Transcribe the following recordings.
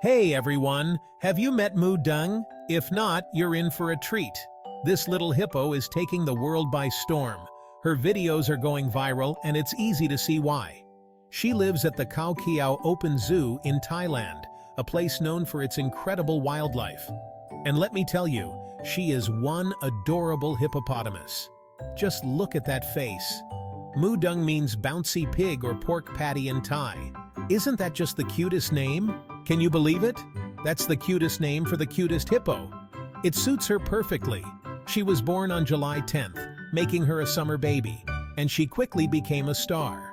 Hey everyone, have you met Moo Deng? If not, you're in for a treat. This little hippo is taking the world by storm. Her videos are going viral and it's easy to see why. She lives at the Khao Kheow Open Zoo in Thailand, a place known for its incredible wildlife. And let me tell you, she is one adorable hippopotamus. Just look at that face. Moo Deng means bouncy pig or pork patty in Thai. Isn't that just the cutest name? Can you believe it? That's the cutest name for the cutest hippo. It suits her perfectly. She was born on July 10th, making her a summer baby, and she quickly became a star.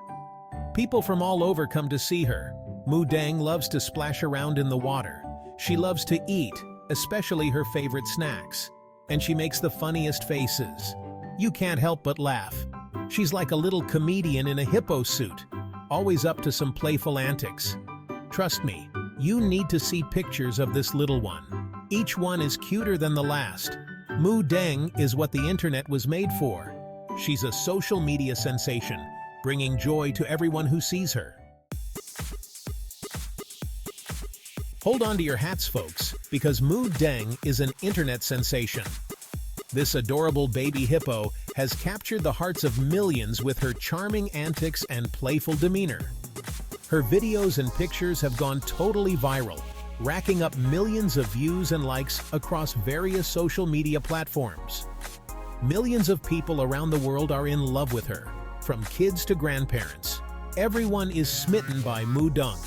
People from all over come to see her. Moo Deng loves to splash around in the water. She loves to eat, especially her favorite snacks. And she makes the funniest faces. You can't help but laugh. She's like a little comedian in a hippo suit, always up to some playful antics. Trust me, you need to see pictures of this little one. Each one is cuter than the last. Moo Deng is what the internet was made for. She's a social media sensation, bringing joy to everyone who sees her. Hold on to your hats, folks, because Moo Deng is an internet sensation. This adorable baby hippo has captured the hearts of millions with her charming antics and playful demeanor. Her videos and pictures have gone totally viral, racking up millions of views and likes across various social media platforms. Millions of people around the world are in love with her, from kids to grandparents. Everyone is smitten by Moo Deng.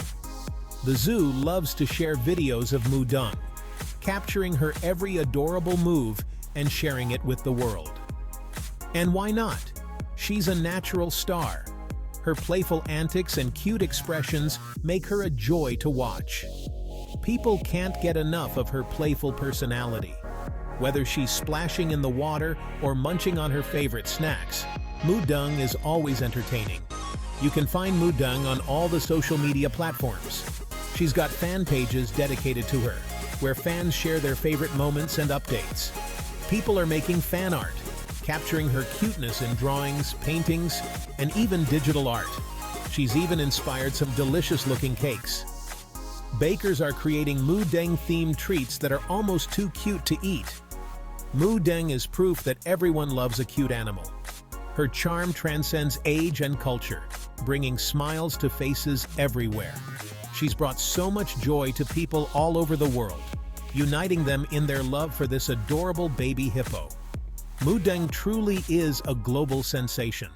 The zoo loves to share videos of Moo Deng, capturing her every adorable move and sharing it with the world. And why not? She's a natural star. Her playful antics and cute expressions make her a joy to watch. People can't get enough of her playful personality. Whether she's splashing in the water or munching on her favorite snacks, Moo Deng is always entertaining. You can find Moo Deng on all the social media platforms. She's got fan pages dedicated to her, where fans share their favorite moments and updates. People are making fan art, capturing her cuteness in drawings, paintings, and even digital art. She's even inspired some delicious-looking cakes. Bakers are creating Moo Deng-themed treats that are almost too cute to eat. Moo Deng is proof that everyone loves a cute animal. Her charm transcends age and culture, bringing smiles to faces everywhere. She's brought so much joy to people all over the world, uniting them in their love for this adorable baby hippo. Moo Deng truly is a global sensation.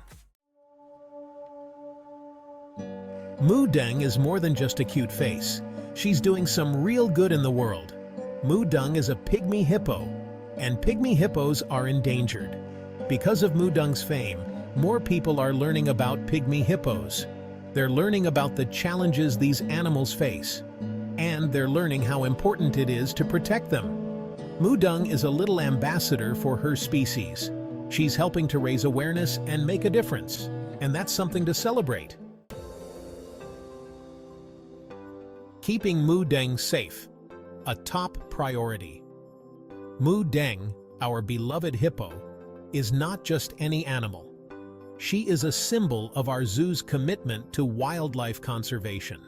Moo Deng is more than just a cute face. She's doing some real good in the world. Moo Deng is a pygmy hippo, and pygmy hippos are endangered. Because of Moo Deng's fame, more people are learning about pygmy hippos. They're learning about the challenges these animals face, and they're learning how important it is to protect them. Moo Deng is a little ambassador for her species. She's helping to raise awareness and make a difference, and that's something to celebrate. Keeping Moo Deng safe, a top priority. Moo Deng, our beloved hippo, is not just any animal. She is a symbol of our zoo's commitment to wildlife conservation.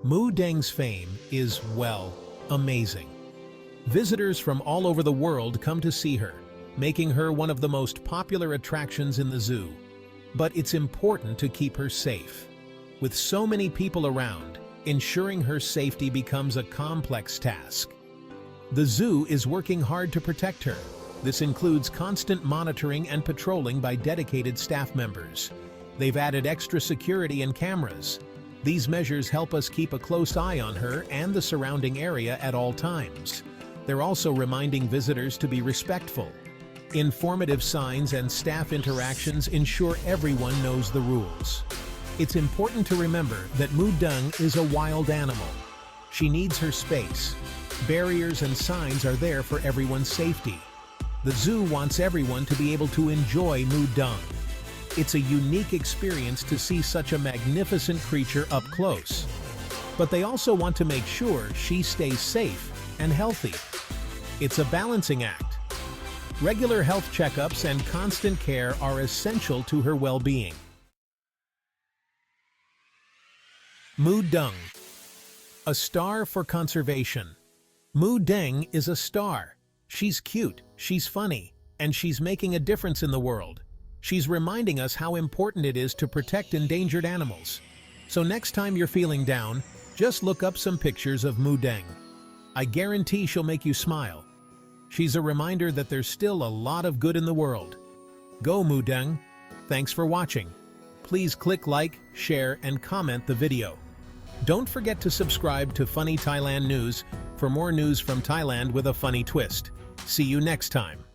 Moo Deng's fame is, well, amazing. Visitors from all over the world come to see her, making her one of the most popular attractions in the zoo. But it's important to keep her safe. With so many people around, ensuring her safety becomes a complex task. The zoo is working hard to protect her. This includes constant monitoring and patrolling by dedicated staff members. They've added extra security and cameras. These measures help us keep a close eye on her and the surrounding area at all times. They're also reminding visitors to be respectful. Informative signs and staff interactions ensure everyone knows the rules. It's important to remember that Moo Deng is a wild animal. She needs her space. Barriers and signs are there for everyone's safety. The zoo wants everyone to be able to enjoy Moo Deng. It's a unique experience to see such a magnificent creature up close. But they also want to make sure she stays safe and healthy. It's a balancing act. Regular health checkups and constant care are essential to her well-being. Moo Deng, a star for conservation. Moo Deng is a star. She's cute, she's funny, and she's making a difference in the world. She's reminding us how important it is to protect endangered animals. So next time you're feeling down, just look up some pictures of Moo Deng. I guarantee she'll make you smile. She's a reminder that there's still a lot of good in the world. Go Moo Deng! Thanks for watching. Please click like, share, and comment the video. Don't forget to subscribe to Funny Thailand News for more news from Thailand with a funny twist. See you next time.